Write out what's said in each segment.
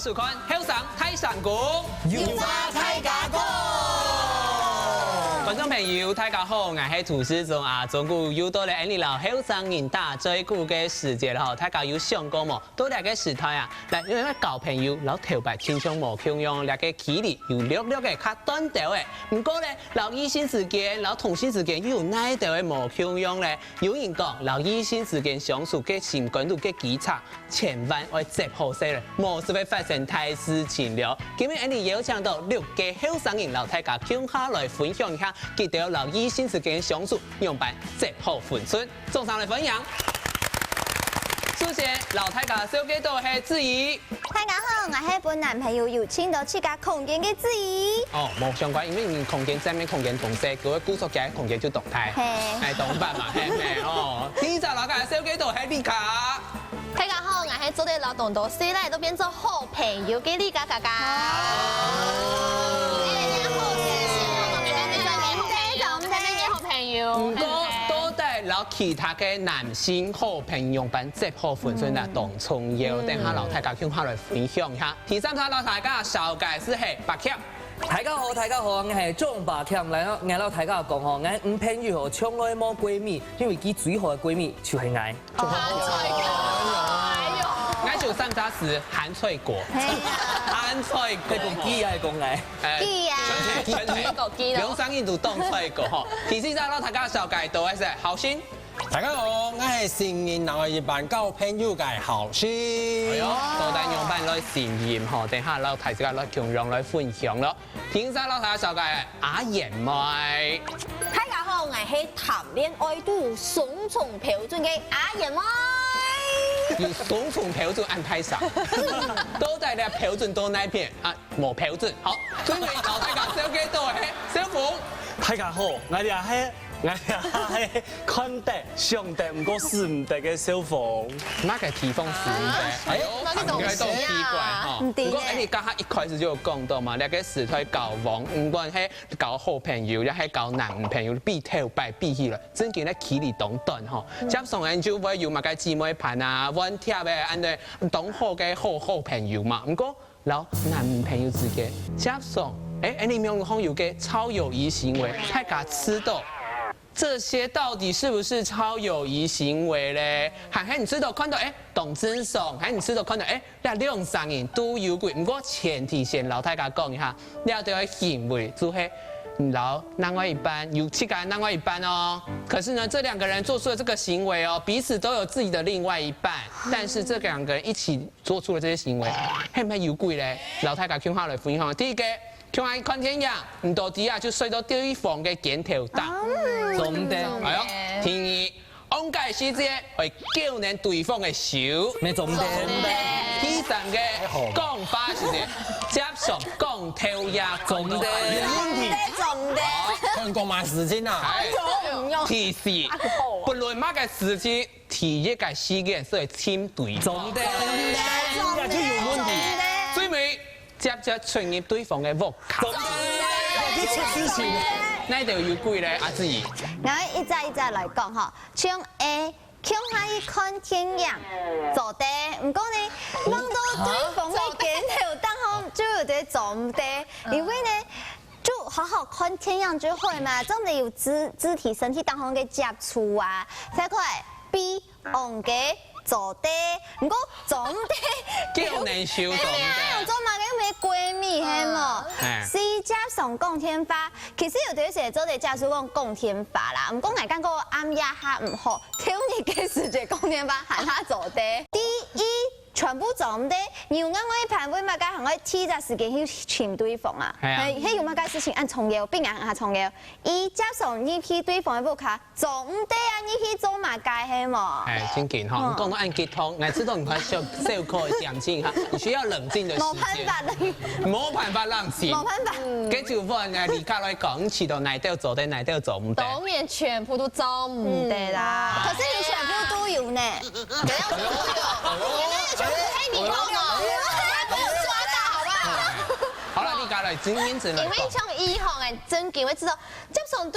收看《后上太上宫》，有花太家公。观众朋友，大家好，我是主持人啊。中国又到了你老后生人大追顾嘅時節啦，大家有想過冇？到嚟嘅時代啊，嗱，因為舊朋友老頭白天窗無共用，嗱嘅距離又略略嘅較短條嘅。不過咧，老異性之間、老同性之間又有哪條嘅無共用咧？有人講，老異性之間相處嘅情感度嘅基礎，千萬要接好些咧，冇事會發生大事情了。今日你邀請到6個後生人老大家共下來分享一下。記得老異性之間相處用辦接好分寸，送上來分享。首先，老大家小幾多係質疑？大家好，我係本男朋友有請到自家空間嘅質疑。哦，冇相關，因為你空間正面空間同時，嗰個姑所嘅空間就動態，係動法嘛，係咪？哦，天就老家小幾多係李卡？大家好，我係做啲勞動到現在都變做好朋友嘅李家哥哥。唔過都帶老其他嘅男性好朋友辦接好分寸啦，當重要。等下老大家向下來分享一下。第三場老大家紹介是係白強。大家好，我係張白強。嚟咯，我老大家講吼，我唔朋友吼，從來冇閨蜜，因為佢最好嘅閨蜜就係我。我就三叉時韓翠果，韓翠果，基係講我。基啊，兩生印度當翠果嗬。第四場老大家紹介到嘅係後生。大家好，我係新人男兒辦交朋友嘅後生。係咯，到底用辦來試驗嗬？等下老大家來共用來分享咯。第三老大家紹介係阿妍妹。大家好，我係談戀愛都有雙重標準嘅阿妍妹。有雙重標準安排上，都在咧標準到那邊啊，冇標準。好，最尾老大家小幾多係小鳳。大家好，我哋係看得上得唔過試唔得嘅小鳳。乜嘅地方試唔得？哎呦，應該都奇怪哈。不過你剛才一開始就有講到嘛，你個時代交往，唔管係交好朋友，亦係交男朋友，比頭擺比起來，真見咧距離當短哈。加上人就會有乜嘅姊妹盤啊，揾貼嘅安尼當好嘅好朋友嘛。唔過老男朋友之間，加上你有冇有嘅超友誼行為，太假知道。這些到底是不是超友誼行為咧？還你知道看到董真爽，還你知道看到兩三人都有鬼。不過前提先老大家講一下，你要對佢行為就係老另外一半有7個人另外一半哦。可是呢，這2個人做出了這個行為哦，彼此都有自己的另外一半，但是這2個人一起做出了這些行為，係唔係有鬼咧？老大家聽下來分享。第一個。像看天樣，唔到底啊就睡到對方嘅肩頭搭，總的，係咯。第二，往屆時節會叫人對方嘅手，咩總的？第三個講法是接上講頭呀，總的。總的，看過嘛事情啊？第四，不論乜嘅事情，第一個事件是會簽對。總的，那就有問題。最尾。接進入對方嘅屋企，啲出事情，呢度要貴咧，阿志。我一隻來講吼，像向下一看天陽，做得，唔過呢，望到對方嘅鏡頭當中就有啲總的，因為呢，就好好看天陽就會嘛，真係有肢體身體當中嘅接觸啊，再佢 B 昂嘅。做的，唔過總的叫人少總的。做嘛嘅咩閨蜜係冇？C 加上講天花，其實有啲時做哋家屬講天花啦，唔講係講個啱一下唔好，挑你嘅時節講天花，係他做的。第一全部總的，要啱我一盤會乜嘅，我黐紮時間去傳對方啊，係有乜嘅事情按重要，邊人按重要。一加上呢批對方嘅屋卡，總的啊呢批做乜嘅係冇？真健康。講到按結通，我知道你快小可講清哈，你需要冷靜的時間。冇辦法冷靜。冇辦法。跟住問離開來講，起到哪條做得，哪條做唔得？當然全部都做唔得啦。可是你全部都有呢。好了，你講來真認真來因為像以後嘅真見會知道，接送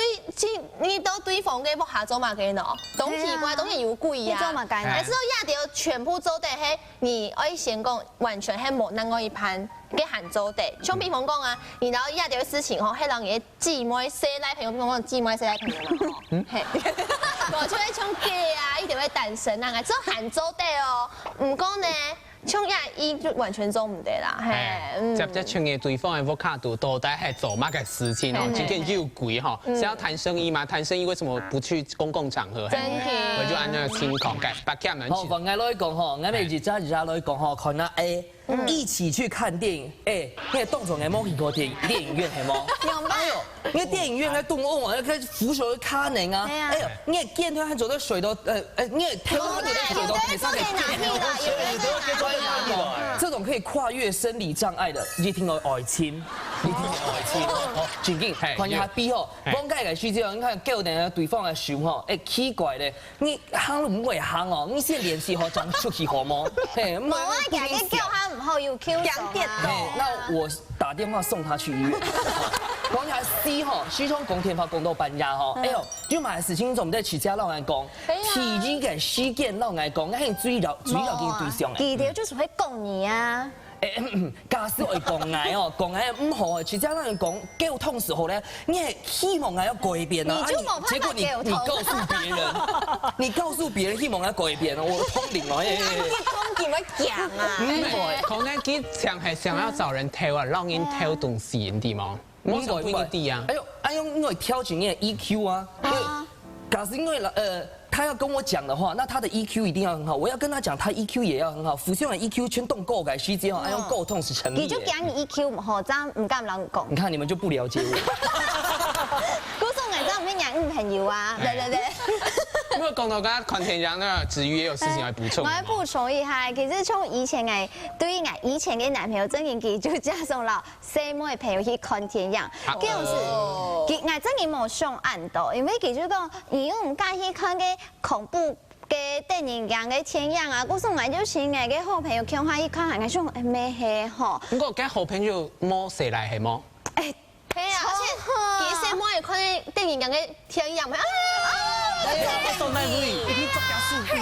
你到對方嘅屋下做嘛嘅喏，東奇怪東西有貴呀。做嘛該呢？但是亞條全部做得係你可以先講完全係冇能夠一盤嘅限做得，像比方講啊，然後亞條嘅事情吼，係人嘅姊妹生來朋友，比方講姊妹生來朋友嘛吼，係，我就會像嫁啊，一定會單身啊，做限做得哦，唔講呢。像亞伊就完全做唔得啦，係。接着像嘅對方嘅 avocado 到底係做乜嘅事情哦？今天又貴哈，是要談生意嗎？談生意為什麼不去公共場合？真嘅。我就按照情況嘅，把佢們。好，我來講吼，我哋日家來講吼，看那一起去看電影，那個動作嘅冇去過電影院係冇？哎呦，那電影院嘅動作我那個扶手嘅卡能啊，哎呦，那個劍佢走到水都，那個跳到水都可以上嘅。這種可以跨越生理障礙的，你聽到愛情，你聽到愛情，好，前景看一下比吼，講解嘅需要，你看叫人對方嘅想吼，奇怪咧，你行唔會行哦，你先聯繫好將出去好冇？冇啊，人家叫他唔好要 Q 兩點那我打電話送他去醫院。講下 C 吼，C 從講天發講到半夜吼，哎呦，就買事情總得持家老眼講，體驗嘅事件老眼講，係注意到佢對象嘅。第條就是會講你啊。假使我講愛哦，講愛唔好，持家老眼講溝通時候咧，你係希望愛要改變啊，結果你告訴別人，你告訴別人希望愛改變啊，我通靈哦，通點樣講啊？可能佢想係想要找人偷啊，讓人偷東西啲嘛。唔該唔該啊！哎呦，因為挑起你的 EQ 啊，假使因為他要跟我講的話，那他的 EQ 一定要很好。我要跟他講，他 EQ 也要很好。互相的 EQ 全動夠改需之後，哎用溝通是成立的。佢就講你 EQ 唔好，這樣唔敢人講。你看你們就不了解我。估數我真係唔係人朋友啊，對。不過講到家看天陽呢，子瑜也有事情要補充。我要補充一下，其實從以前嘅對於以前嘅男朋友真係佢就加上了細妹嘅朋友去看天陽，嗰陣時佢我真係冇上岸到，因為佢就講，如果唔介意看嘅恐怖嘅電影樣嘅天陽啊，嗰時我就請我嘅好朋友強下去看，我想咩係嗬？不過嘅好朋友摸誰來係摸？係啊，而且幾細妹看嘅電影樣嘅天陽係我送奶妹，你可以作假數據啊！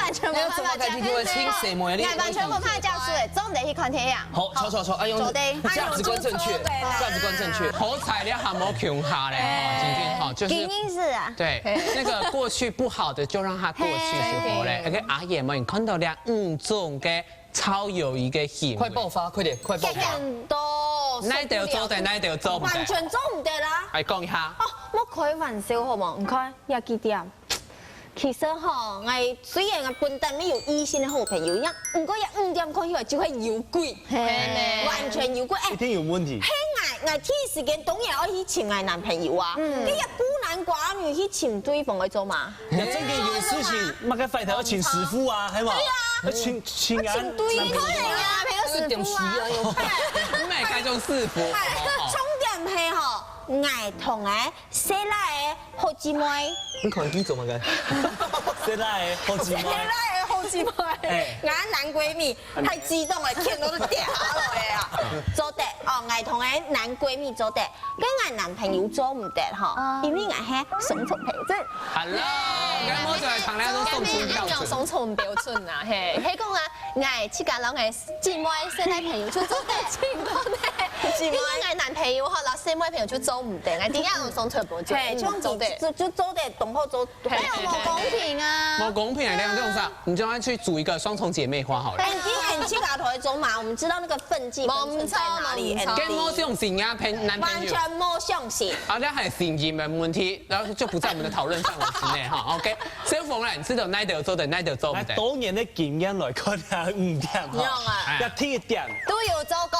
你怎麼解決佢清誰麼？你完全冇拍教書，總得去看天陽。好，錯，哎用價值觀正確，價值觀正確。好彩你還冇窮下嘞，哈，今天哈就是。原因是啊。對，那個過去不好的就讓它過去時候嘞，那個阿爺們看到兩種嘅超有一個行為。快爆發，快點，快爆發。多，哪條做得，哪條做唔得？完全做唔得啦。係講一下。哦，冇開玩笑好冇？唔開，廿幾點？其實吼，我雖然我本身沒有異性的好朋友，不過5點過去就係有鬼，完全有鬼。一定有問題。我第一時間當然要去請我男朋友啊，你一孤男寡女去請對方去做嘛？真嘅有事情，乜嘅快頭要請師傅啊，係嘛？要請對方啊，陪個師傅啊，唔係該做師傅。重點係吼，我同誒細佬誒好姊妹。你看佢做乜嘅？細佬誒好姊妹。細佬誒好姊妹，我男閨蜜太激動了，天都掉落嚟啊！做得哦，我同誒男閨蜜做得，跟我男朋友做唔得嗬，因為我係雙重標準。Hello，咁我就係同你一種雙重標準。用雙重標準啊，係，係講啊，我自家攞我姊妹細佬朋友出做得，情況咧，因為我男朋友嗬，攞細妹朋友出做唔得，我點解用雙重標準？係，將做得就做得，同好做，係冇公平啊！冇公平啊！這種啥？你就要去組一個雙重姐妹花好了。但你很自家同佢做嘛，我們知道那個分際分寸在哪裡。跟我相信啊，男朋友完全冇相信。啊，那係信任的問題，然後就不在我們的討論範圍之內哈。OK，小鳳咧，你知道哪條做的，哪條做唔得？當年的經驗來看下5點哈，一天一點都有做過。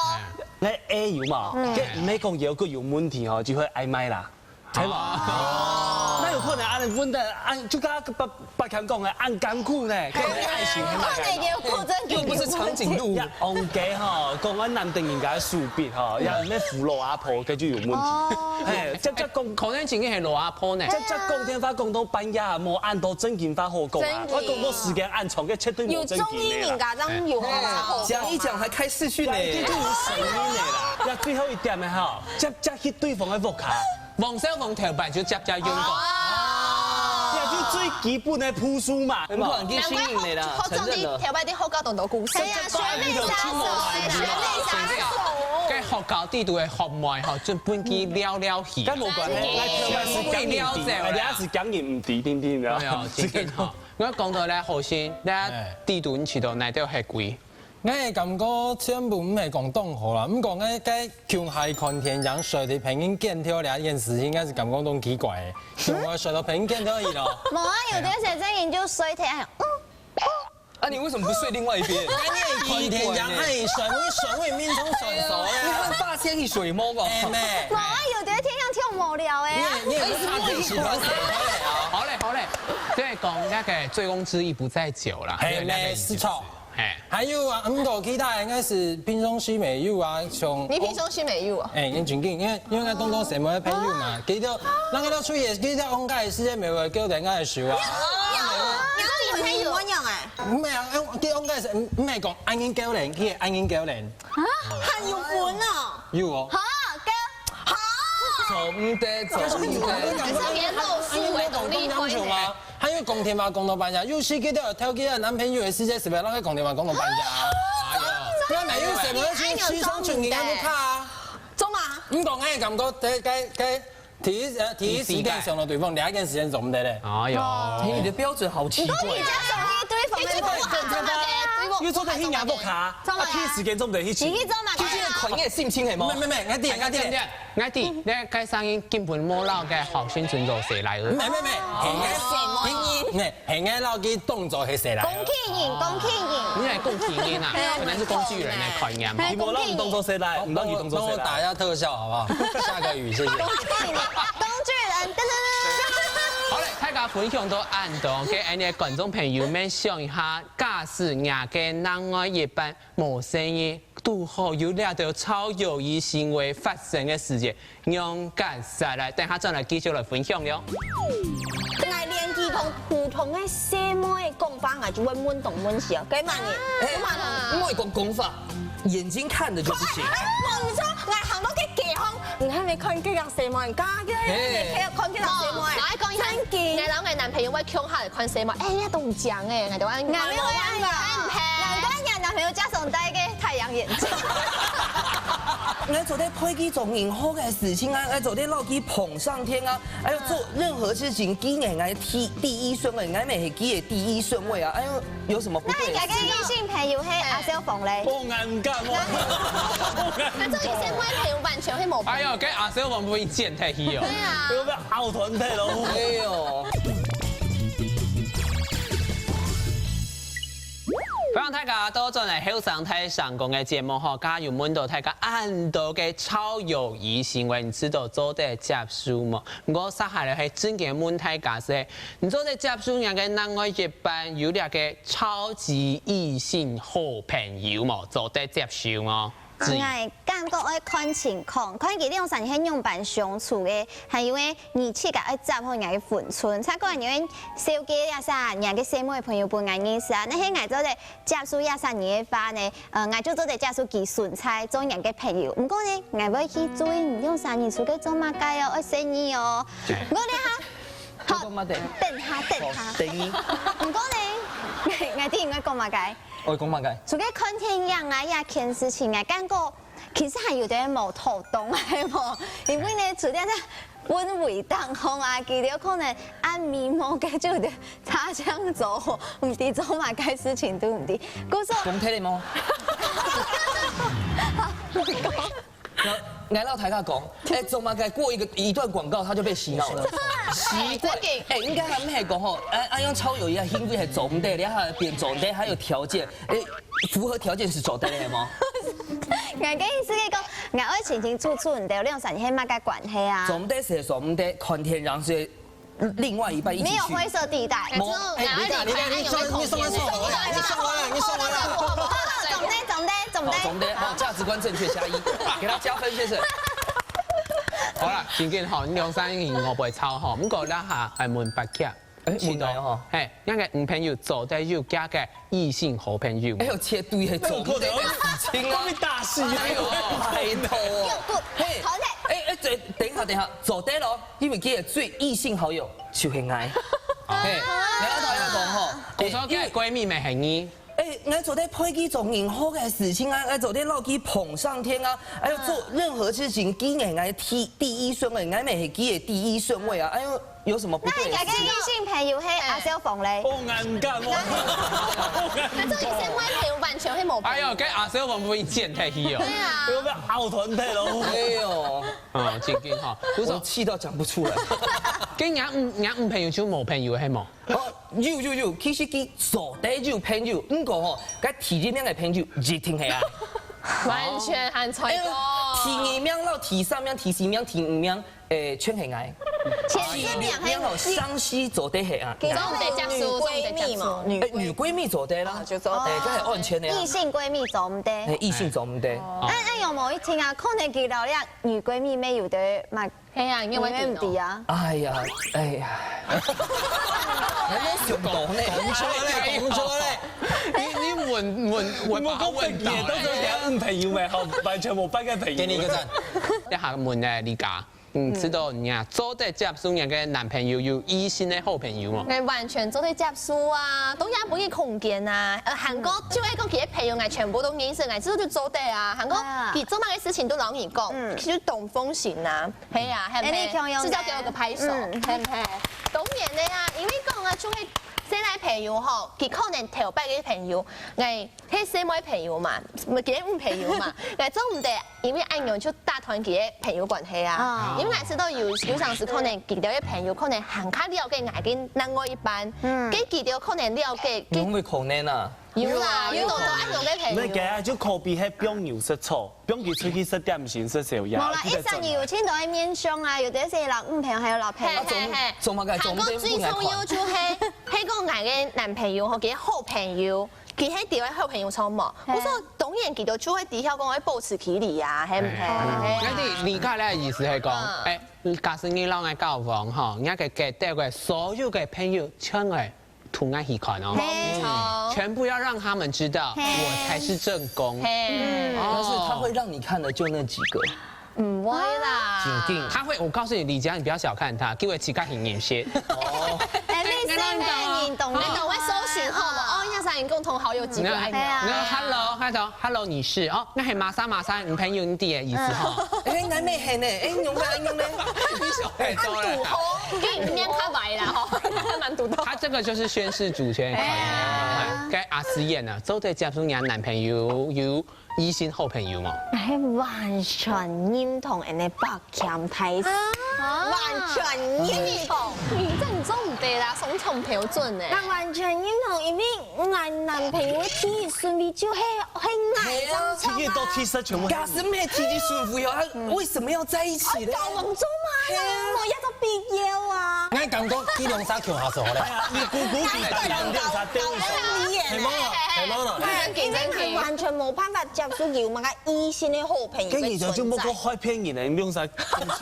你 A 有嘛？跟唔係講有個有問題哦，就會曖昧啦，係嘛？那有可能按问的按就刚刚白强讲的按干苦呢，跟爱情很看那个护真又不是长颈鹿。王家哈，讲阮男定人家树笔哈，也咩扶老阿婆，佢就有问题。哎，这讲可能真嘅係羅阿婆呢。这講天花講到半夜冇按到正經花好講啊，我講到時間按床嘅絕對冇正經嘅啦。有啊，講一講還開視訊呢，這就有神經嘅啦。呀，最後一點嘅哈，接去對方嘅屋卡，黃小鳳頭擺就接用過。呀，就最基本嘅樸素嘛。唔可能去新穎的啦，承認了。條擺啲好高動到故事。係啊，學妹殺手啦，學妹殺手。跟學校地圖嘅學妹吼，就本機撩撩起。咁冇關係，我係撩者，我哋是講嘢唔掂掂掂㗎。係啊，真嘅嗬。我講到咧，好先，咧地圖你知道哪條係貴？我係感覺全部唔係講動好啦，唔講我該強係看天讓水的朋友見到兩件事情，應該是感覺都奇怪嘅。強係水的朋友見到伊咯。冇啊，有啲寫真研究水體係啊，你為什麼不睡另外一邊？看天讓係水會面衝水手呀。你看發現你水魔吧？冇啊，有啲天上跳無聊誒。你也不差點喜歡誰？好嘞，即係講那個醉翁之意不在酒啦。係咧，是錯。還有啊，唔過其他應該是平常時沒有啊，像你平常時沒有啊？誒，正經，因為我當什麼朋友嘛，記得那個都出嘢，記得講解時間未會叫人家去笑啊。有朋友乜樣誒？唔係啊，啲講解時唔係講安英教練，佢係安英教練。係有款啊！有哦。走唔得，走唔得。還是別露書為動力推呢？還有講電話講到半夜，有時記得挑幾個男朋友嘅時間，是咪讓佢講電話講到半夜啊？因為沒有什麼去犧牲全年嘅卡啊。做嘛？唔講嘅感覺，該第一時間想到對方，第二件時間做唔得咧。哎呦，你的標準好奇怪。要做得去亞福卡，啊，去時間做唔得去錢。你去做嘛？佢先係群嘅性侵係冇？唔，我啲，你介生意根本冇撈嘅學生尊做誰來嘅？唔，係嘅撈嘅動作係誰來？公器人。你係工具人啊，可能是工具人嘅概念。你冇讓動作誰來？唔讓你動作誰來？幫我打一下特效，好不好？下個雨，謝謝。工具人，好嘞，大家分享到按到，給俺哋觀眾朋友們想一下，假使人嘅男愛一般冇生意，拄好有兩條超友誼行為發生嘅事情，勇敢下來，等下再來繼續來分享了。愛練技同普通嘅細妹講法，我就穩動穩笑，幾萬年，唔可以講功法，眼睛看的就不行。冇錯，我行到嘅地方，你睇你看幾個細妹假嘅，你睇看幾個細妹，我講真嘅，我諗我男朋友我強下嚟看細妹，誒，都唔講誒，我哋玩，難怪男朋友加上戴嘅太陽眼鏡。我做啲配機做任何嘅事情啊，我做啲攞機捧上天啊，還有做任何事情，機嘅我第一順位，我咪係機嘅第一順位啊！哎呦，有什麼不對？那你嘅異性朋友係阿小鳳咧？我眼干我。那這個細妹朋友完全係冇。哎呦，跟阿小鳳不會見太稀哦。對啊。要不要拗團體咯？哎呦！歡迎大家都進嚟後生睇上講嘅節目嗬，加入滿到大家按到嘅超友誼行為，你知道做得接受嗎？我實下嚟係真嘅問題假設，你做得接受人嘅男愛一般有兩個超級異性好朋友嘛，做得接受嗎？我感覺要看情況，看佢兩三年用伴相處嘅，係因為你自己要習好人嘅分寸。才個人因為小姐也啥，人嘅細妹朋友本眼意思啊，那些愛做的接觸也啥年嘅話呢？愛就做的接觸佢順菜做人嘅朋友。唔過呢，愛要去注意你兩三年出去做乜嘢哦，要生意哦。唔過呢嚇，好，等下。唔過呢，愛啲應該講乜嘢？我講乜嘅？做嘅看天樣啊，一件事情啊，感覺其實係有啲冇頭動係冇，因為呢，做啲咧溫回當空啊，佢哋可能按眉毛嘅就啲擦槍走火，唔知做乜嘅事情都唔知。嗰時講睇你冇？來到台下講，哎，做乜嘅過一段廣告，他就被洗腦了。習慣，哎，應該係咩講吼？按用超友誼啊，因為係走唔得，你還變走得，還有條件，哎，符合條件是走得嘅嗎？我嘅意思係講，我愛清清楚楚，唔對兩三年乜嘅關係啊？走唔得是走唔得，看天讓是另外一半一起去。没有灰色地带。你送完了。总的，好，价值观正确加1，给他加分，先生。好啦，真緊吼，兩三年我袂抄吼，不過咱下係問白劇，問題吼，係，因為女朋友做得要加嘅異性好朋友。哎呦，切對係做得事情啊！大事啊！拜託，嘿，等一下，做得咯，因為佢係最異性好友就是愛。嘿，你阿頭要講吼，我說嘅閨蜜咪係你。我做啲配機做任何嘅事情啊，我做啲老機捧上天啊，哎呦，做任何事情，機嘅我第一順位，我咪係機嘅第一順位啊，哎呦，有什麼不對？那你嘅異性朋友係阿小鳳咧？好尷尬喎！那這異性朋友完全係冇。哎呦，跟阿小鳳不會見太稀哦。對啊。有冇拗團體咯？哎呦，真緊哈，我氣到講不出來。跟人朋友就冇朋友係冇？有，其實佢做得有朋友，不過吼，佢提點樣嘅朋友一定係啊。完全係錯個。提2名到提3名、提4名、提5名，全係愛。前4名係有相思做得係啊。總得接書，閨蜜嘛，女閨蜜做得啦，就做得，佢係安全嘅。異性閨蜜做唔得。異性做唔得。那有冇一聽啊？可能見到咧女閨蜜沒有得嘛？係啊，因為唔啲啊。哎呀，你講錯咧。你問把我問到都做嘅朋友咪好，完全冇班嘅朋友。給你一個讚。一下問咧，你講，知道人家做得接觸人嘅男朋友有異性嘅好朋友嘛？我完全做得接書啊，都也冇嘅空間啊。韓國就係講佢嘅朋友，我全部都認識，我知道就做得啊。韓國佢做乜嘅事情都老易講，佢就懂風險啊。係啊，係咪？至少給我個拍手，係唔係？當然咧啊，因為講啊，仲係。細來朋友吼，佢可能頭擺嘅朋友，係細妹朋友嘛，咪幾唔朋友嘛，係做唔得，因為按樣就打斷佢嘅朋友關係啊。因為我知道有陣時可能佢哋嘅朋友可能行卡了解愛嘅另外一半，佢哋可能了解。會唔會可能啊？有啦，有好多按樣嘅朋友。你嘅啊，就可比係表牛食草，表佢出去食點心食小呀。冇啦，一陣有聽到喺面上啊，有啲係老朋友，還有老朋友。做乜嘅？韓國最重要就係喺個愛嘅男朋友和佢好朋友，佢喺啲位好朋友錯冇。我說當然佢就會底下講會保持距離啊，係唔係？咁你解咧意思係講，假使你老愛交往嗬，人家嘅帶嘅所有嘅朋友全係同愛喜歡哦，全部要讓他們知道我才是正宮。但是他會讓你看的就那幾個。唔會啦，他會，我告訴你，李佳，你不要小看他，叫佢自家顯眼先。你懂你會搜尋好嘛？哦，一三共同好友幾個？Hello，你是哦，那係馬莎，女朋友你啲嘅意思哈？我咩係呢？用咩？你小太多了。給你面卡白啦，哈，蠻獨到。他這個就是宣示主權。跟阿思燕啊，做對接觸人男朋友有異性好朋友嘛？係完全認同人哋白強睇，完全認同。這你做唔得啦，雙重標準誒。我完全認同，因為我男朋友體育順利就係愛爭吵體育都踢失全部。假使咩體育順利啊？為什麼要在一起呢？交往中嘛，我一個必要啊。我感覺啲兩沙橋下數咧。你估佢兩沙丟係冇啦。因為佢完全冇辦法接受叫乜嘅異性嘅好朋友嘅存在。跟住就冇個開片人嚟兩沙咁超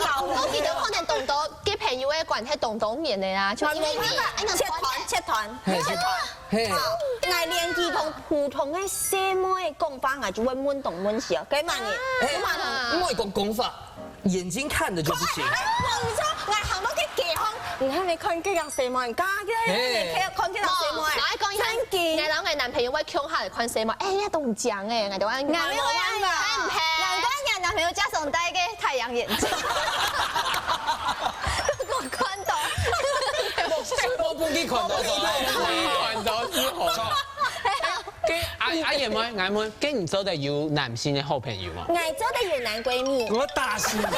好。我見到可能同到嘅朋友嘅關係同人嚟啦，就因為切團。我連佢同普通嘅細妹講法，我就會滿動滿笑。幾萬年，唔可以講法，眼睛看的就不行。冇錯，我行到啲街巷，你睇你看幾樣細妹家嘅，你看幾樣細妹。我講真，我諗我男朋友會強下嚟看細妹，一都唔講誒，我就話我唔係，難怪人男朋友加上戴嘅太陽眼鏡。我看到，我不給看到，看到之後。阿爺妹，跟唔做得有男性嘅好朋友嘛？我做得有男閨蜜。我打死你！梗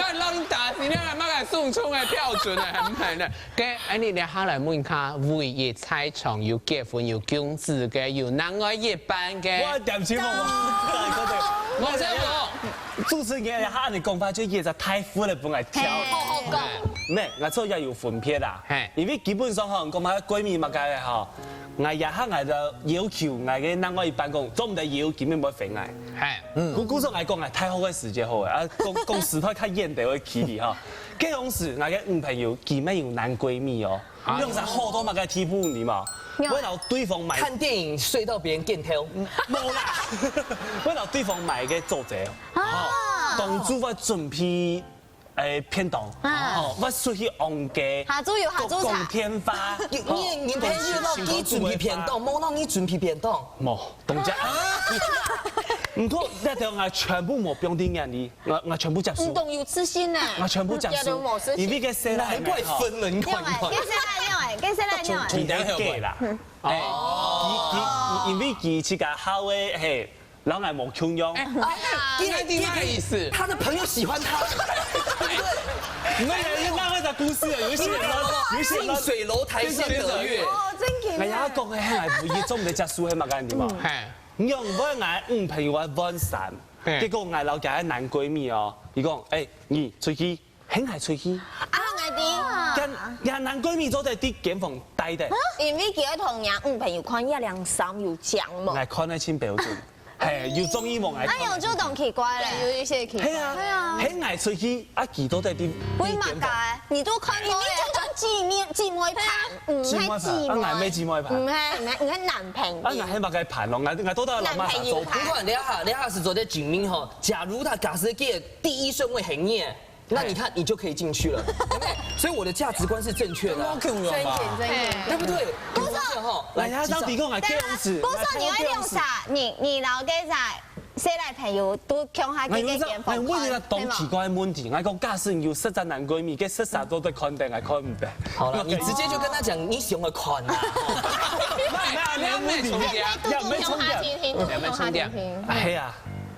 係你打死你，係乜嘅送葱嘅標準啊？係唔係咧？嘅，你哋下來問下，會業猜場要結婚要公子嘅，要男愛一班嘅。我點知我真係主持人下你講法就嘢就太苦啦，本來跳。好講。咩？我做也有分撇啦，因為基本上吼，講埋閨蜜嘛個嘅吼，我也嚇我就要求我嘅另外一半講，做唔得要根本冇分愛。係，古時我講係太好嘅時節好嘅，啊講時態較遠地會起嚟吼。嗰種時我嘅女朋友基本有男閨蜜哦，用晒好多嘛個題目你嘛，為了對方買看電影睡到別人見頭，冇啦，為了對方買嘅做者，當主我準備。偏東，我出去昂嘅，下晝有下晝茶，天花，你朋友咯，你準備偏東，冇讓你準備偏東，冇，動只，唔過呢條我全部冇標定嘅你，我全部接受，唔懂有自信啊，我全部接受，因為嘅細難怪分了，你看你看，跟誰來用？重點係啦，因為佢自己好嘅係。老愛冇窮用，你的另外意思，他的朋友喜歡他，對不對？那個故事啊，有些近水樓台先得月。哦，真勁！我有一講嘅係唔要做唔得隻書係乜嘢點啊？係，用我嗌朋友我揾散，結果嗌老家嘅男閨蜜哦，伊講你出去，很係出去。啊，我跟男閨蜜做在啲間房待的。因為佢同人朋友看一兩三有講嘛。我看得清標準。係要中意望藝。哎呦，就懂奇怪咧，有一些奇怪。係啊，喺藝出去啊，幾多都係啲。會嘛㗎？你都看過咧，姊妹盤，唔係姊妹。啊，藝咩姊妹盤？唔係男朋友。啊，藝喺乜嘅盤咯？藝都得諗下做。不過你下是昨天警明哈，假如他假設給第一順位很熱，那你看你就可以進去了，對不對？所以我的價值觀是正確的。真對不對？不是，來呀，到底講係幾樣子？不是你會用啥？你老嘅在誰來朋友都強下幾個間房？我為了懂奇怪問題，我講假使有實在男閨蜜，佢實在都對看定係看唔得。好了，你直接就跟他講，你喜歡看啊。沒重疊，沒重疊，係啊。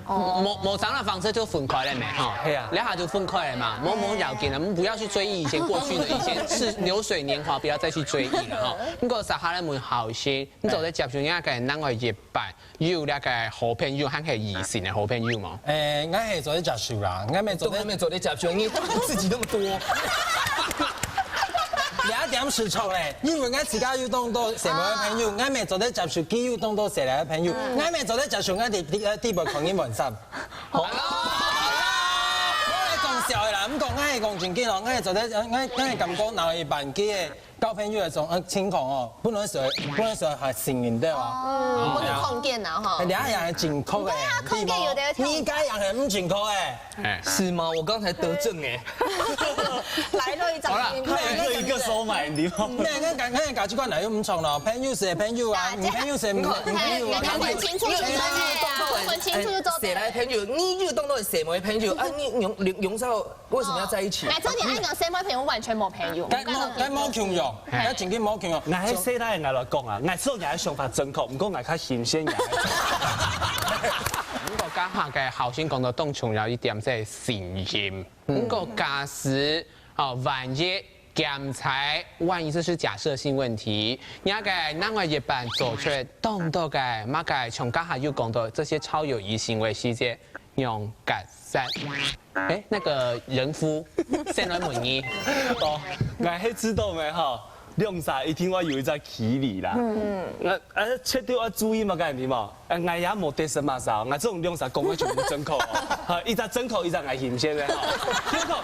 冇上了房車就分開了沒？哈，係啊，兩下就分開了嘛，冇要緊了，我們不要去追憶以前過去的，以前是流水年華，不要再去追憶了哈。不過實下咧門好先，你做啲接觸人家嘅另外一半，有那個好朋友，還係異性嘅好朋友嘛？我係做啲接觸啦，我咪做啲接觸，你自己那麼多。有一點吃醋咧，因為我自家要當多成為朋友，我咪做啲接觸，佢要當多成為朋友，我咪做啲接觸，我哋啲部狂煙門心。好啦，我係講笑啦，咁講我係講正經咯，我係做啲，我係咁講，嗱，一般嘅交朋友嘅種情況哦，本來係成員的哦，我係空間啊哈，兩樣係正確嘅，對啊，空間有得跳，呢家人係唔正確嘅，是嗎？我剛才得證哎，來了一張，一個收買地方。咩？我價值觀係要唔同咯，朋友是朋友啊，唔朋友是唔朋友啊。你分清楚就分清楚就誰來朋友？你就當到係誰為朋友？啊，你永少為什麼要在一起？嗱，真係講誰為朋友完全冇朋友，梗冇強用，梗正經冇強用。我喺西大人嚟講啊，我所有嘅想法正確，唔過我較新鮮嘅。如果家下嘅後先講到當重要一點，即係信任。如果假使萬一檢查，萬一這是假設性問題，人家嘅另外一半做出當到嘅乜嘅，從家下又講到這些超友誼行為細節，用改善。那個人夫先來問你，哦，我係知道咩哈？兩晒一聽我有一隻企理啦，我切到我注意嘛，嗰陣點啊？我也冇得什麼啥，我這種兩晒講嘅全部正確哦，一隻正確，一隻危險先嘅。結果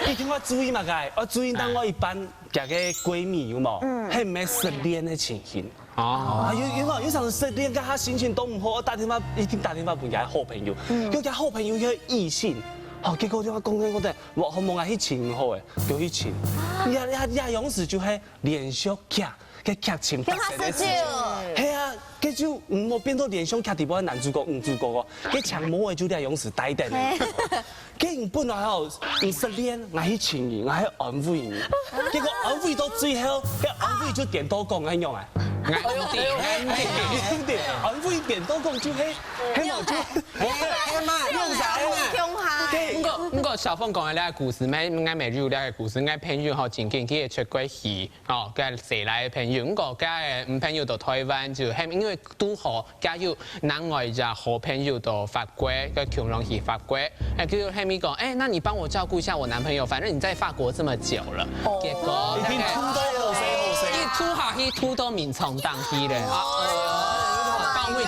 一聽我注意嘛，嗰我注意到我一班嘅閨蜜有冇？係唔係失戀嘅情形？哦，有時候失戀，佢心情都唔好，我一定打電話俾佢好朋友，佢嘅好朋友係異性。結果我講緊我冇嗌去情好嘅，叫去情。也有時就係連續劇嘅劇情發生嘅事情。係啊，佢就唔好變到連續劇啲波男主角、女主角個，佢長毛嘅就係有時帶定。佢本來後唔失戀，嗌去情義，嗌去安慰你。結果安慰到最後，佢安慰就點多講咁樣啊。安慰點多講就係，希望就用啥啊？不過小鳳講嘅呢個故事，我未知道呢個故事，我朋友吼前幾日出過去，哦，佢係來嘅朋友，我嘅唔朋友到台灣就係因為拄好加有另外一個好朋友到法國，個窮人去法國，佢就係咪講，那你幫我照顧一下我男朋友，反正你在法國這麼久了，結果已經吐到好死好死，一吐下去吐到面床當去咧，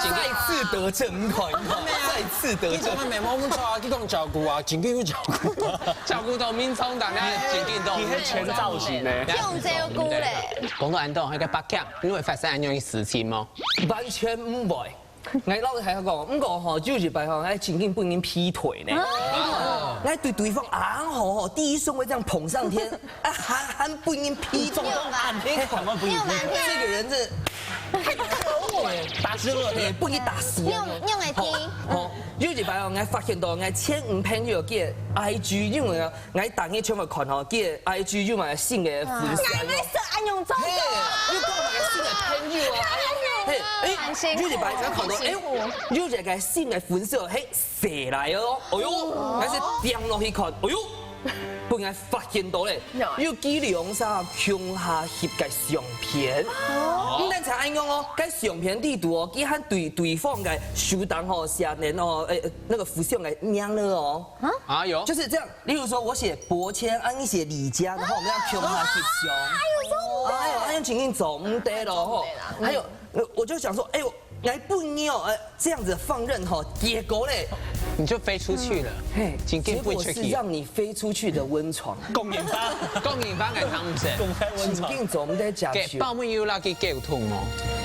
再次得正款，再次得正。佢咪冇咁錯啊，佢講照顧啊，前幾要照顧，照顧到面床當咧，前幾都佢係全造型咧，用照顧咧。講到安東，佢個北京，因為發生安樣嘅事情麼？完全唔會。我老係講，唔過吼，就是白吼，喺前景不應劈腿呢。來對方硬吼，第一順位這樣捧上天，還不應劈腿，這個人是太可惡了，打死我，也不應打死我。用來聽。好，就是白吼，我發現到我前五朋友嘅 IG，因為我大家全部看吼，嘅 IG 就買新嘅粉絲。你說安用做嘅，又講埋個新嘅朋友啊。就是把人家看到，有一個新嘅粉絲，射來哦，哎呦，還是點落去看，哎呦，不然發現到咧，有幾兩啥鄉下翕嘅相片，唔單才安講哦，個相片地圖哦，佢喊對方嘅手檔哦，下面哦，那個福相嘅名了哦，啊有，就是這樣，例如說我寫博謙，你寫李佳，然後我們要鄉下翕相，哎呦，哎呦，情景走唔得咯吼，還有。我就想說，哎呦，來不尿，這樣子放任哈，結果嘞，你就飛出去了。嘿，結果是讓你飛出去的溫床。供應翻嘅湯唔食。公開溫床。前景做唔得假嘅包尾要拉佢交通哦。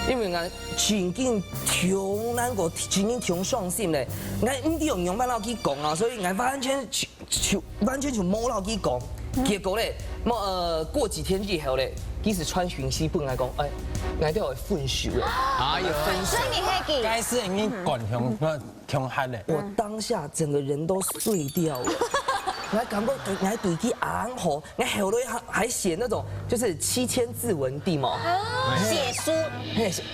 因為我前景窮難過，前景窮傷心嘞，我唔知用樣辦老去講啊，所以我完全就冇老去講。結果嘞，過幾天之後嘞，幾時傳訊息本來講，哎，我都要分手了。啊，有分手。所以你可以該是已經趕向黑咧。我當下整個人都碎掉了。我感覺我對佢硬好，我後來還寫那種就是7000字文字嘛，寫書，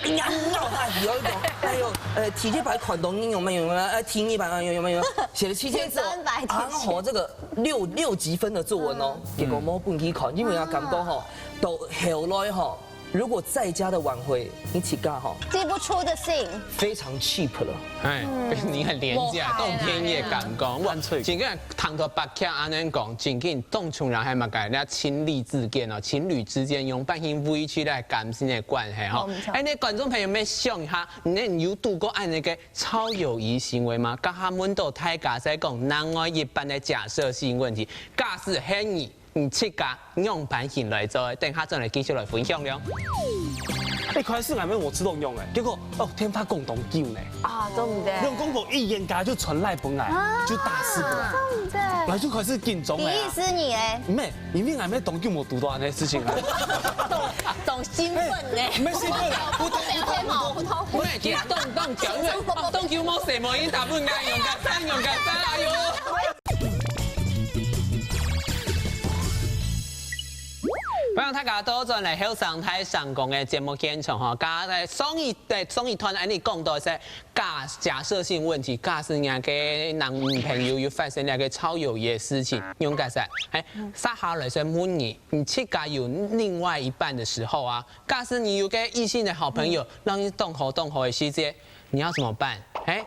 硬鬧他有一種，還有體積牌款懂有沒有啊？聽一版有沒有？寫了7000字，硬好這個6級分的作文哦，結果冇半期看，因為我感覺哈，到後來哈。如果在家的晚會，你起價哈，寄不出的信，非常 cheap 了。哎，你很廉價，當便宜敢講，萬脆。真個談到白客安尼講，真個當從人係乜嘅？你情理之間哦，情侶之間用半型委屈來感情的關係哈。哎，你觀眾朋友們想一下，你有度過按那個超友誼行為嗎？甲他們都太假在講，男愛一般的假設性問題，假是很易。你切架用版型來做，等下再來繼續來分享了。一開始係咩我自動用嘅，結果天發共同叫呢。啊，都唔得。用公婆一言解就傳賴本來，就打死本來。都唔得。然後就開始緊張你意思你咧？唔係，因為係咩當叫我讀到安尼事情啦。懂興奮咧？唔係興奮啦，普通。唔係，其實當叫我，當叫我什麼已經打不啱，用緊真，哎呦！歡迎大家多進嚟後上台上講嘅節目現場哈，家在雙語團安尼講到係假設性問題，假設人嘅男朋友要發生兩個超友誼嘅事情，用假設，撒下來說問你切假有另外一半的時候啊，假設你有個異性的好朋友，讓你動火的時間，你要怎麼辦？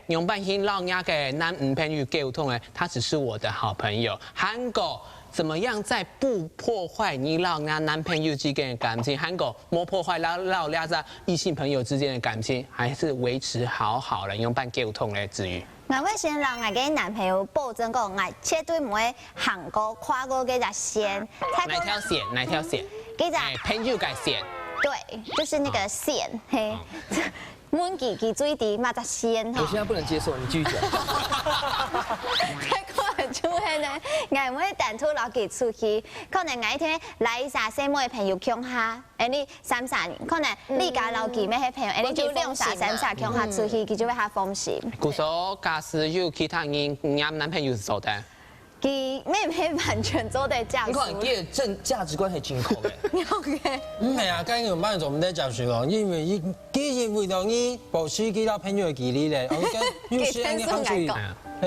用半天讓人家嘅男朋友溝通咧，他只是我的好朋友，韓國。怎麼樣在不破壞你老人家男朋友之間的感情，韓國冇破壞老人家異性朋友之間的感情，還是維持好好的用辦溝通來治癒。我會先讓我嘅男朋友保證講，我絕對唔會行過跨過嗰條線。哪條線？哪條線？嗰條朋友嘅線。對，就是那個線，嘿。滿記最低嘛，條線哈。我現在不能接受，你繼續講。就係咧，我唔會單獨攞佢出去，可能我一天來一下細妹朋友鄉下，你3年，可能你家攞佢咩朋友，你就2、3鄉下出去，佢就會較放心。故說假使有其他人男朋友是做的，佢咩唔係完全做得教你書？看你的价值观是真好的。 OK， 唔係啊，跟住班人做唔得教書咯，因為伊既然為到你保持幾多朋友嘅距離咧，我跟有些人嘅好處，係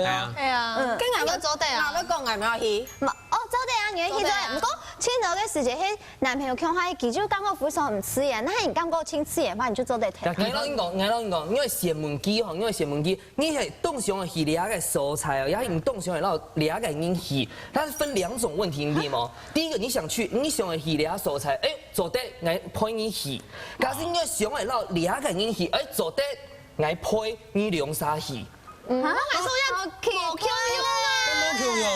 啊。係啊，跟人個做地啊，我講係咪可以？唔，哦，做得啊，原來去做。唔過青島嘅時節，迄男朋友強下佢就感覺非常唔刺眼，那你感覺親刺眼，話你就做得睇。我講，因為射門機吼，因為射門機，你係凍上係掠個蔬菜哦，也係唔凍上係撈掠個銀魚，它分兩種問題，你知冇？第一個你想上係去掠蔬菜，哎，做得愛配銀魚，假使你想係撈掠個銀魚，哎，做得愛配你龍沙魚。我還說要冇 Q 用啊，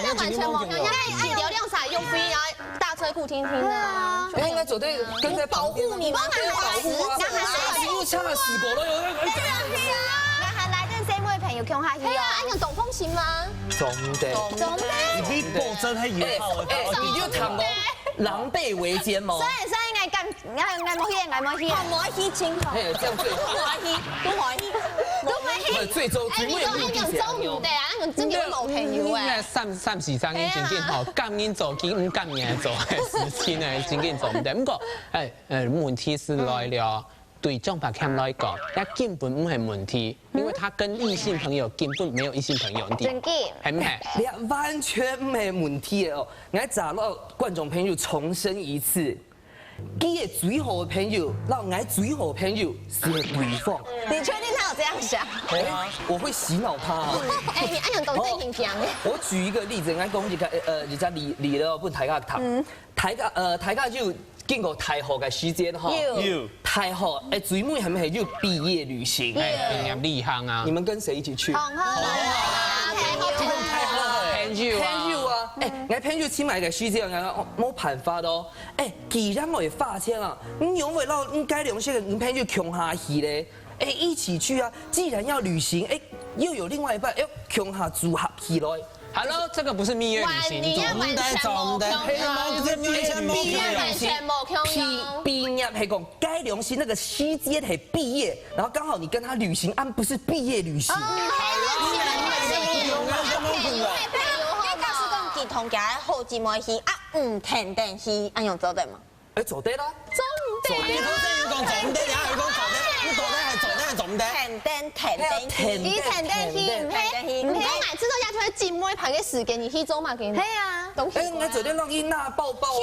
那完全冇 Q 用，哎，流量啥用飛啊，大車庫聽聽啊，哎，應該做得跟在保護你，幫他保護啊，又唱了死過了，我係來陣時每朋友強下去係啊，啊，按樣懂風行嗎？總得。做咩？你保證係有效的。你就談講狼狽為奸嘛。所以嗌冇去，嗌冇去，冇去清楚。哎，這樣最最終哎，你講按樣走唔得啊，按樣真嘅冇朋友那誒。三時三年真正吼，甘緊做緊唔甘嘢做嘅事情咧，真緊做唔得。不過問題是來了，對張伯謙來講，那根本唔係問題，因為他跟異性朋友根本沒有異性朋友啲，真嘅。係唔係？你完全沒問題哦！我找到觀眾朋友重申一次，佢嘅最好嘅朋友，讓我最好嘅朋友是對方。你確定他有這樣想？我會洗腦他啊！哎，你按樣懂正平平嘅。我舉一個例子，我講而家離了本大家談，大家就經過太好嘅時間哈，太好誒，最尾係咪就畢業旅行？畢業旅行啊！你們跟誰一起去？紅河朋友啊！我朋友請埋個書之後，我冇辦法咯。既然我哋發現啦，你有冇讓你該兩些人朋友窮下去咧？一起去啊！既然要旅行，又有另外一半，窮下組合起來。Hello，這個不是蜜月旅行，完全冇畢業係講該兩些那個時間係畢業，然後剛好你跟他旅行，不是畢業旅行。同家好姊妹去啊，唔停定去，按樣做得嘛？做得啦，做你頭先要講做唔得，而家佢講做得，你到底係做得係做唔得？停定，你停定去，唔係，我每次都要求姊妹排嘅時間，你去做嘛？給你。係啊。我做得讓伊娜抱抱啊！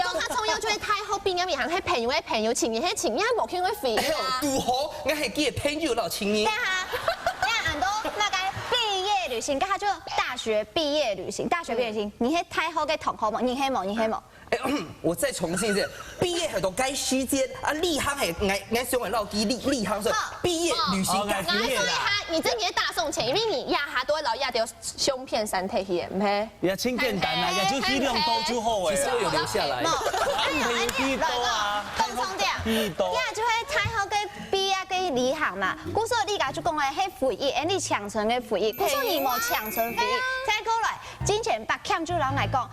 當他重要就係太好畢業旅行，係朋友嘅朋友，情人係情人，冇傾過費啊。如何？我係記得朋友老情人。很多那個畢業旅行，佢就大學畢業旅行，你係太好嘅同學嘛？你係冇？我再重申一次，畢業係到該時間啊，立行係我想嚟撈機立行說畢業旅行該畢業啦。你真係大送錢，因為你壓下都會留壓到胸片三體去，唔係？也清簡單啦，也就體量多就好誒。其實我有留下來。畢業多啊，共同點，畢業多。呀，就係太好嘅畢業嘅旅行嘛。故說你家就講係回憶，你長存嘅回憶。故說你冇長存回憶，再過來，之前把 Cam 就老奶講啊，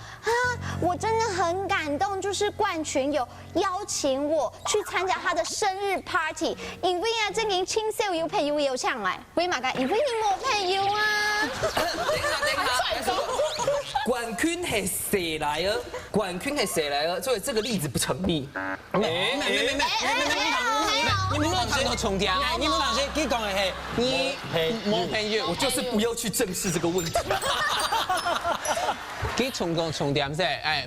我真的很感動，就是冠群有邀請我去參加他的生日 party， 因為啊，正經青少有朋友有上來，為嘛㗎？因為你冇朋友啊。等下，冠群係誰來啊？冠群係誰來啊？所以這個例子不成立。沒，你冇講都重疊，你冇講先，佢講嘅係你冇朋友，我就是不要去正視這個問題。佢重點是，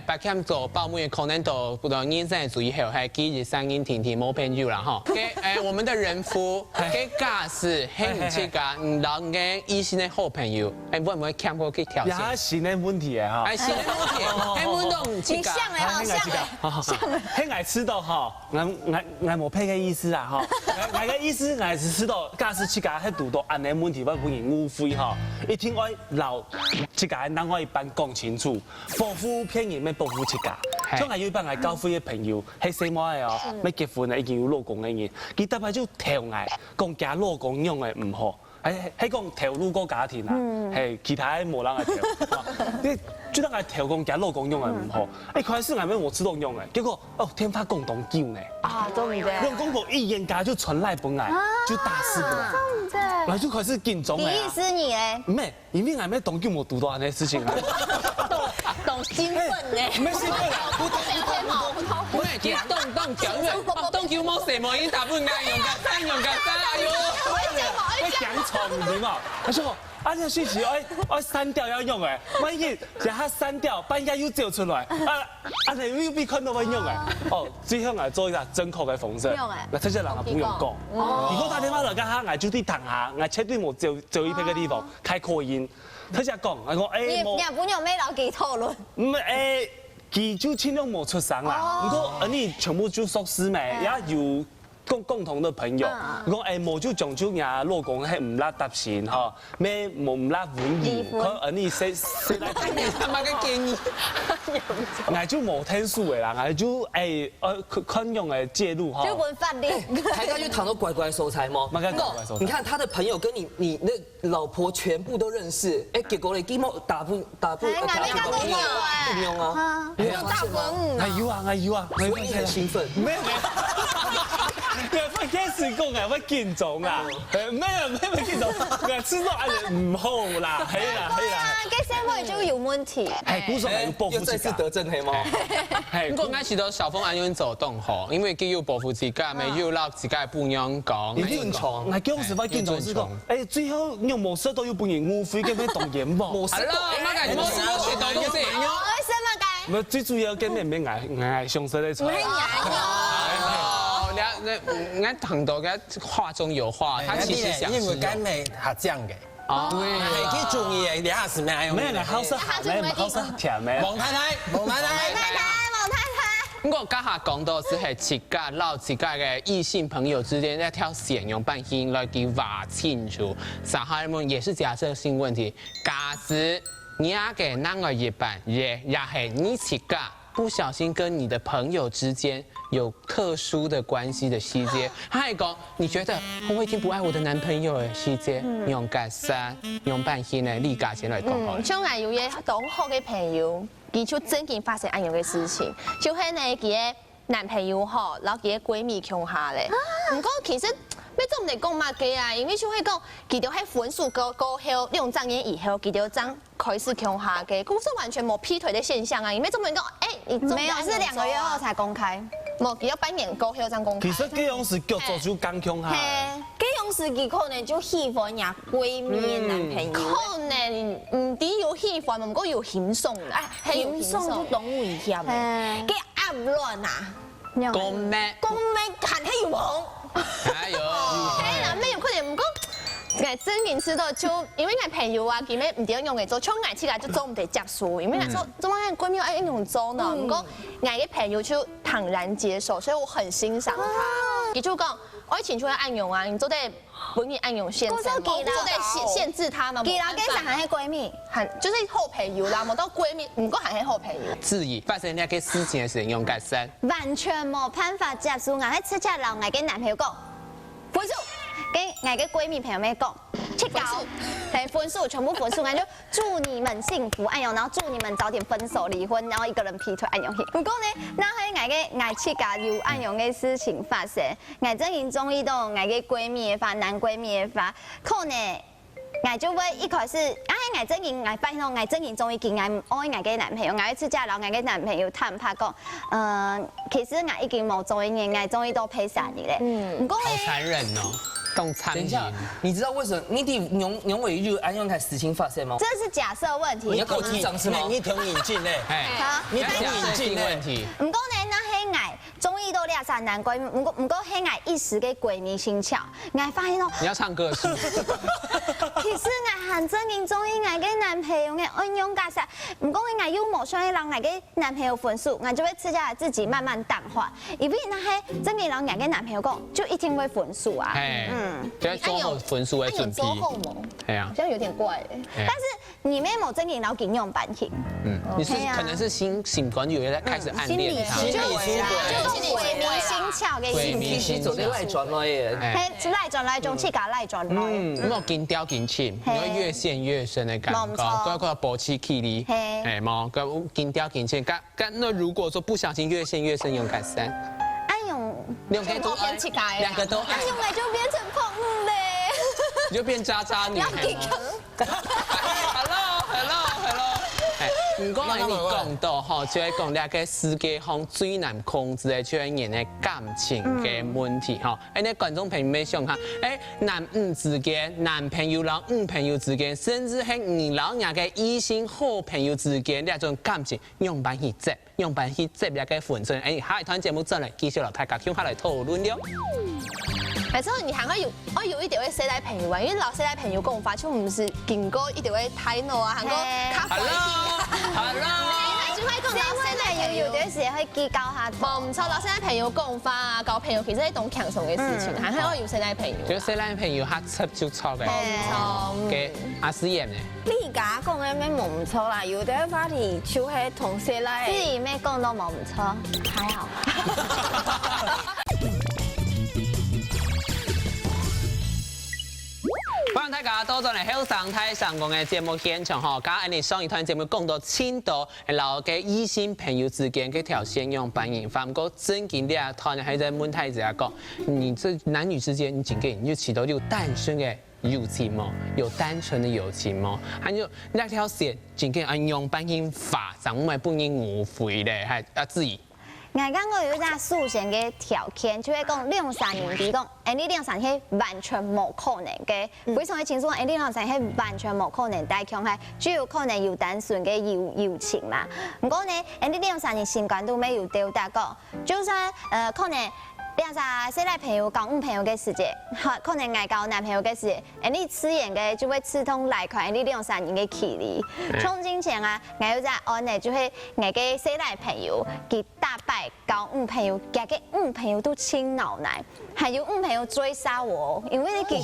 白camp 做報幕可能都不同人生主義後，係幾日三年天冇朋友啦哈。我們的人夫，佢假使係唔似噶，唔當嘅異性嘅好朋友，會唔會 camp 過去挑戰？也是呢問題嘅哈。係是呢問題，係都唔似噶。嘿，我知道哈，我冇配嘅意思啊哈，我嘅意思我是知道，假使自家喺度到安尼問題，我本人誤會哈，一聽我留自家等我一班講清楚，保護偏見咩保護自家，將係要班係交會嘅朋友，係什麼嘅哦，咩結婚啊已經有老公嘅人，佢特別就跳崖講假老公用嘅唔好。迄讲跳路过家庭啊，係其他的無人來跳，你就當係跳講假老公用嘅唔好，一開始係咩我自動用嘅，結果哦天發共同叫呢，啊，都唔知。用公婆一言家就傳來本來，就打死本來，然後就開始緊張嘅。意思你咧？唔係，因為係咩當叫我讀到安尼事情啊，懂興奮呢？唔係興奮啊，我係見當叫因為當叫冇什麼已經打不啱用㗎，哎呦！我講錯唔點啊，佢說。啊！呢個訊息我刪掉要用誒，萬一讓它刪掉，半夜又照出來，你又被看到我用誒。哦，最後我做一下正確嘅方式，嗱，即係人啊不用講。如果打電話嚟家下，我就啲堂下，我絕對冇就一片嘅地方開擴音。佢就講，我誒冇。你本用咩老幾討論？唔係佢就盡量冇出聲啦。不過你全部就熟識咩，也有。共同的朋友，講冇就講就呀，老公係唔拉搭線嗬，咩冇唔拉歡意，佢你識來聽，他媽嘅建議，我就冇聽書嘅啦，我就看用嚟介入哈。就本法律，台大就躺到乖乖收財嗎？你看他的朋友跟你那老婆全部都認識，結果你基本打不用啊，有大文我有啊，所以你很興奮。我開始講啊，我緊張啊，咩緊張？我知道唔好啦，係啦。嘅社會就有問題。係，估上係要報復再次得證係嗎？係。不過啱時到小鳳安樣走動嗬，因為佢要報復自家，咪要鬧自家半樣講。你緊張？我嗰時我緊張是講，最後你冇收到要半年誤會嘅咩動言喎？冇收到，冇收到東西。我最主要跟你咩嗌上色的菜。俺很多嘅話中有話，他其實想因為跟你合醬嘅，係幾中意嘅，你下時咩用？咩嚟好食鹹咩？好食甜咩？王太太。我家下講到只係自家撈自家嘅異性朋友之間一條線用半天來給劃清楚，上海人也是假設性問題。假使你阿嘅那個一半也係你自家不小心跟你的朋友之間有特殊的關係的細節，他還講你覺得我已經不愛我的男朋友嘅細節，你用解釋用半天呢立價錢來講好了。像我有嘢同好嘅朋友，佢就真件發生一樣嘅事情，就係呢佢嘅男朋友嗬，然後佢嘅閨蜜強下咧。唔過其實咩都唔嚟講乜嘅啊，因為就係講佢哋喺分數過後2張年以後，佢哋張開始強下嘅，咁是完全冇劈腿的現象啊。因為這麼講，你沒有是2個月後才公開。冇，佢要半年過後才公開。其實這樣是叫做就剛強下。這樣是佢可能就喜歡人閨蜜嘅男朋友。可能唔止有喜歡，唔過有輕鬆啦。輕鬆就懂危險嘅，佢暗戀啊。講咩？行起要忙。哎呦！係啦，咩有可能唔講？我真件事都就因為我朋友啊，佢咩唔點用嚟做，衝我起來就做唔得接受，因為我說怎麼樣閨蜜愛用做呢？唔過我嘅朋友就坦然接受，所以我很欣賞他。佢就講我以前就會暗用啊，你都得本意暗用限制，都得限制他嘛。佢老跟上係閨蜜，就是好朋友啦，冇到閨蜜，唔過係好朋友。質疑發生呢個事情嘅時候用解釋，完全冇辦法接受。我喺出街樓，我跟男朋友講分數，跟我嘅閨蜜朋友們講切稿，係分數全部分數，我就祝你們幸福暗用，然後祝你們早點分手離婚，然後一個人劈腿暗用去。不過呢，那喺我切稿有暗用嘅事情發生，我真係中意到我嘅閨蜜嘅發，男閨蜜嘅發，可能。我就會一開始，我真係我發現我真係中意見我愛我嘅男朋友，我喺出街樓我嘅男朋友探拍講，其實我已經冇中意你，我中意到陪上你咧。唔過好殘忍哦，動殘等一下，你知道為什麼你哋永偉就安用台事情發生嗎？這是假設問題。你要給我記帳是嗎？你聽引進咧，你假設性問題。唔過呢，那係我中意到兩三男閨蜜，唔過係我一時嘅閨蜜心竅，我發現到。你要唱歌是嗎？其實我很真心中意我嘅男朋友嘅安用架勢，唔過我又冇想讓我嘅男朋友分數，我就會自家自己慢慢淡化，因為那係真嘅讓我嘅男朋友講，就一定會分數啊。就做好分數嘅準備。係啊，這樣有點怪。但是你沒冇真嘅老緊用版型。你是可能是心關有在開始暗戀他。心理心理，就閨蜜心巧嘅意思。是做啲賴轉來嘅，係賴轉來，仲似假賴轉來。冇緊雕緊淺，你會越陷越深嘅感覺，嗰個勃起氣力，係冇，個緊雕緊淺。那如果說不小心越陷越深，用改善。用可以都變乞丐，兩個都愛，用來就變成胖嘞，你就變渣渣女。如果你講到吼，就係講呢個世界上最難控制嘅，就係人嘅感情嘅問題吼。誒，你觀眾朋友們想下，男女之間、男朋友、女朋友之間，甚至係你老人嘅異性好朋友之間呢種感情，用辦去接，用辦去接呢個分寸。下一段節目真嚟繼續嚟大家向下嚟討論了。係所以你行開我有一條嘅世代朋友啊，因為老世代朋友講法就唔是經過一條嘅態度啊，行過咖啡店。係啦。就可以講老世代朋友有啲時可以結交下。唔錯，老世代朋友講法啊，交朋友其實係一種輕鬆嘅事情，行開我有世代朋友。就世代朋友嚇出就錯嘅。嘅阿思妍呢？你而家講嘅咩冇唔錯啦，有啲話題就係同世代。自己咩講都冇唔錯，還好。歡迎大家到咗嚟香港台上講嘅節目現場嗬，咁你上一段節目講到青島老嘅異性朋友之間嘅條線用扮演法，不過真經呢一段係在問題之下講，你這男女之間你僅僅要知道有單純嘅友情嗎？有單純的友情嗎？還有那條線僅僅按用扮演法，上唔係不應誤會咧，係啊質疑。我講過有一個數學嘅條件，就係講2、3年比講，你2、3係完全冇可能嘅。非常嘅清楚，你2、3係完全冇可能，但係強係只有可能有單純嘅友情嘛。唔過呢，你2、3年情感都沒有到達過，就算可能。兩三世代朋友交女朋友嘅時節，可能愛交男朋友嘅時節，你刺眼嘅就會刺痛來看你2、3年嘅距離。從之前啊，我有隻案例就係我嘅世代朋友，佢大擺交女朋友，夾嘅女朋友都親老奶，還有女朋友追殺我，因為你佢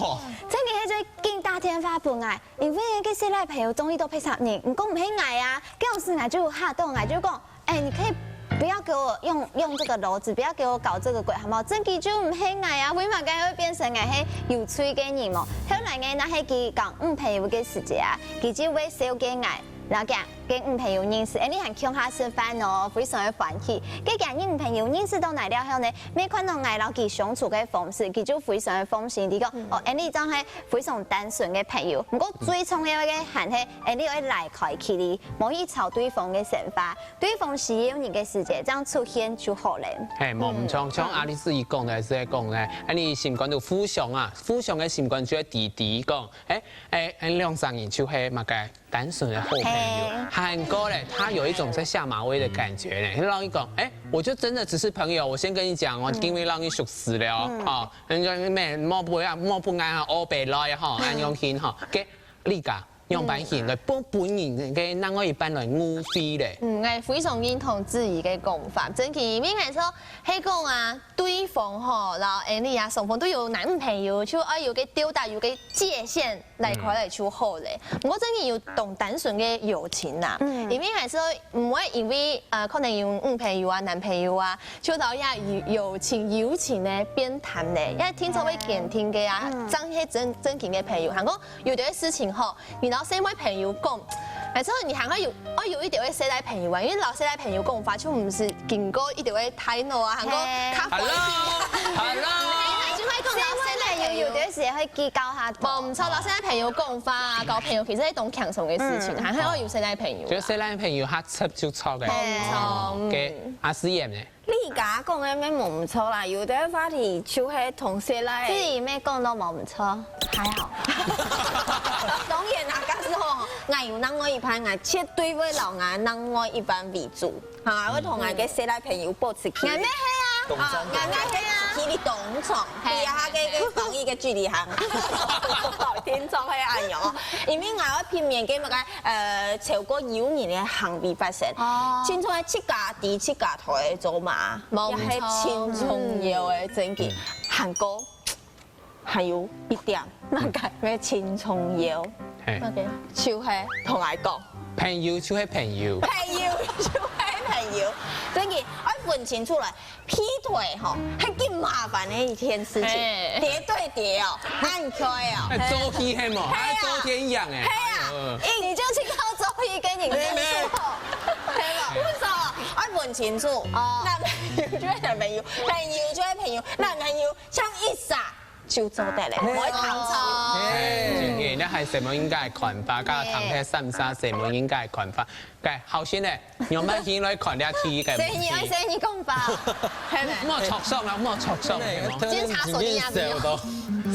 真嘅係最勁打電話俾我，因為你嘅世代朋友終於都配合你，唔講唔起我啊，嗰時我就嚇到我就講，你可以。不要給我用這個邏輯，不要給我搞這個鬼，好冇？真佢就唔係愛啊，為嘛佢會變成愛係有趣嘅人麼？後來嘅那係佢講女朋友嘅時節啊，佢就會少嘅愛，然後跟女朋友認識，你還請他吃飯哦，非常的歡喜。跟女朋友認識到來了後呢，沒看到愛然後佢相處嘅方式，佢就非常的放心。佢講哦，你真係非常單純嘅朋友。不過最重要嘅係你要來開佢哋，冇去吵對方嘅想法，對方需要你嘅時間，這樣出現就好了。係冇唔錯，像阿里斯伊講嘅係講咧，你心肝到互相啊，互相嘅心肝就係弟弟講，2、3年就係乜嘅單純嘅好朋友。韓國咧，他有一種在下馬威的感覺咧，讓你講，我就真的只是朋友，我先跟你講，我因為讓你熟死了，哦，人家咩莫不愛啊，歐北來哈，安用心哈，嘅呢個。用版型嘅本人嘅那我一般來誤會咧。我非常認同自己嘅講法，真係因為說係講啊，對方吼，然後你啊雙方都有男朋友，就要嘅表達有嘅界限來開嚟就好咧。不過真係要懂單純嘅友情啦，因為係說唔會因為可能有女朋友啊、男朋友啊，就到呀友情咧變淡咧，因為聽說會健聽嘅啊，真係真情嘅朋友，行講有啲事情吼，然後身為朋友講，所以你行開有一條嘅世代朋友啊，因為老世代朋友講法就唔是經過一條嘅態度啊，行講咖啡店。係啦。就可以講老世代朋友有啲時可以結交下。唔錯，老世代朋友講法啊，交朋友其實係一種輕鬆嘅事情，行開我有世代朋友。就世代朋友嚇出就錯嘅。嘅阿思妍呢？你而家講嘅咩冇唔錯啦，有啲話題就係同世代。自己咩講都冇唔錯，還好。當然啦，嗰時候我有另外一半，我絕對會留我另外一半為主，嚇，我同我嘅世代朋友保持距離。咩係啊？我嘅距離動作，係啊嘅防疫嘅距離行，天作係安樣，因為我片面嘅乜嘅超過1年嘅行為發生，清楚係七家地七家台做嘛，又係千重要嘅整件，韓國還有一點那個咩千重要，就係同我講，朋友就係朋友，朋友就係朋友，整件我。分清楚来，劈腿吼，还更麻烦的一件事情，叠对叠哦，按开哦，周批黑嘛，还周天养哎。嘿啊，你就去靠周批跟你分手，对吧？为什么？爱分清楚哦，男朋友就係朋友，朋友就係朋友，男朋友像一撒就做得咧，唔可以唐朝。你係什麼應該係看法？加唐批三沙什麼應該係看法？嘅後先咧，用乜嘢來看啲題嘅？所以你講法，係咪？咁我戳傷啊，咁我戳傷。檢查手機啊，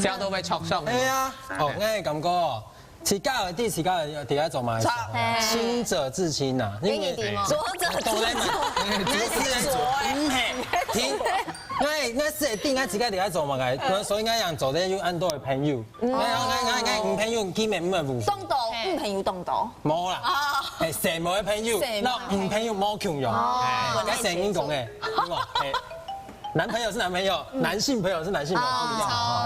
笑到被戳傷。係啊，哦，啱咁講。自家有啲自家有點解做埋親者自親呐，因為左者都嚟問，唔係，聽，我是點解自家點解做埋嘅？所以我人做咧要按多嘅朋友，我唔朋友見面唔係互。東道唔朋友東道。冇啦，係成冇嘅朋友，嗱唔朋友冇強用，我成日講嘅，男朋友是男朋友，男性朋友是男性朋友，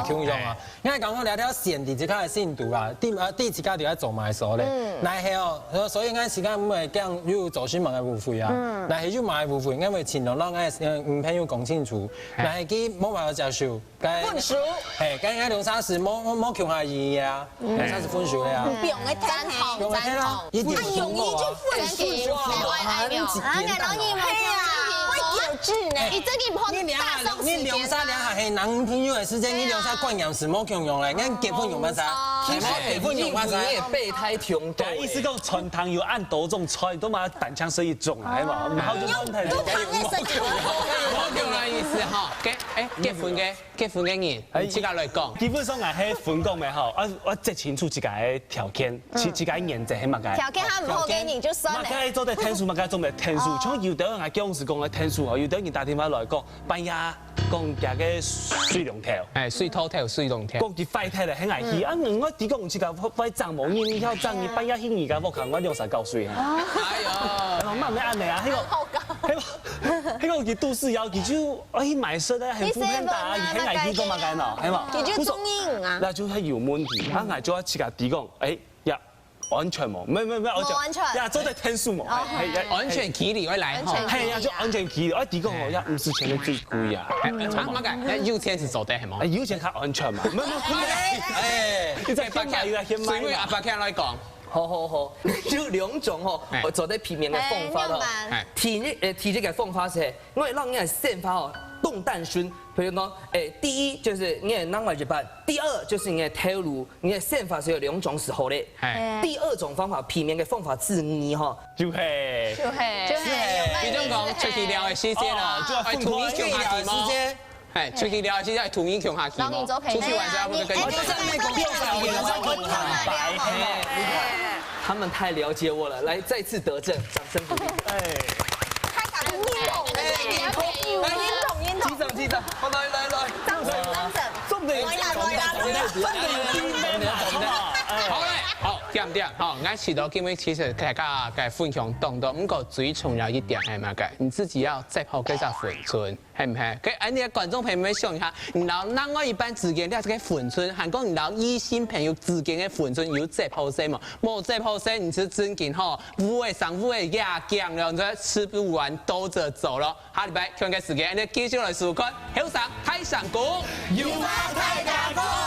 強用啊！因為講講聊條線，自己係先讀啊，啲自家就喺做埋所咧，但係哦，所以啱時間唔係驚要做新聞嘅誤會啊，但係要買誤會，因為前兩日啱唔朋友講清楚，但係佢冇話接受，分數，係，咁啱兩三時冇強下意啊，兩三時分數咧啊，唔用嘅聽下，用嘅聽啦，一點都冇啊，分數啊，係你這個唔你兩三兩下係男朋友嘅時間，你兩三關鍵時冇強用咧，你結婚用乜晒？結婚用乜晒？備胎強多。意思講傳糖要按多種菜，都嘛單槍射一種係嘛？唔好就問題就冇強嘅意思嚇。結婚嘅人，自家來講。基本上係喺婚講咪好，我即清楚自己嘅條件，自己嘅原則係乜嘅。條件他唔好嘅人就算咧。乜嘅做得天數，乜嘅做唔天數，像有啲人係講是講嘅天數，有啲人打電話來講，半夜講夾嘅水龍頭，水土頭水龍頭，講啲快睇嚟很危險。啊，我啲講自己快漲冇嘢，你曉漲，你半夜興而家我看我用晒夠水啊！哎呦，慢慢按嚟啊，迄個佢都市要佢就買色咧，很普遍大，很危險做乜嘅喏，係嘛？佢就中意啊，那就係有問題。啊，我做一次個啲講，呀安全冇，唔安全，呀做得天數冇，係安全距離會來，係呀，就安全距離。我啲講呀，50錢嘅最貴啊，乜嘅？有錢是做得係冇？有錢較安全嘛，唔你再把水位阿伯聽來講。好，就兩種吼，我做啲片面嘅方法咯。體這個方法是，我會讓你嘅線法哦動彈順。譬如講，第一就是你嘅腦外一半，第二就是你嘅頭顱，你嘅線法是有兩種時候咧。第二種方法片面嘅方法是你吼，就係，你種講出去聊嘅時間咯，係圖你強下期嗎？係出去聊嘅時間係圖你強下期嗎？出去玩就不跟你他們太了解我了，來再次得證，掌聲鼓勵。太感動了，記得，好來，張神，好嘞，好，掂唔掂？好，我遲到，因為其實大家嘅分享當中，不過最重要一點係乜嘅？你自己要接好嗰隻分寸，係唔係？給你嘅觀眾朋友們想一下，你攞另外一半之間嘅這個分寸，韓國你攞異性朋友之間嘅分寸有接好些嘛？冇接好些，你是真緊吼，誤會上誤會壓僵了，你吃不完兜着走咯。下禮拜同嘅時間，你繼續來收看《後上太上宮》，有話太大個。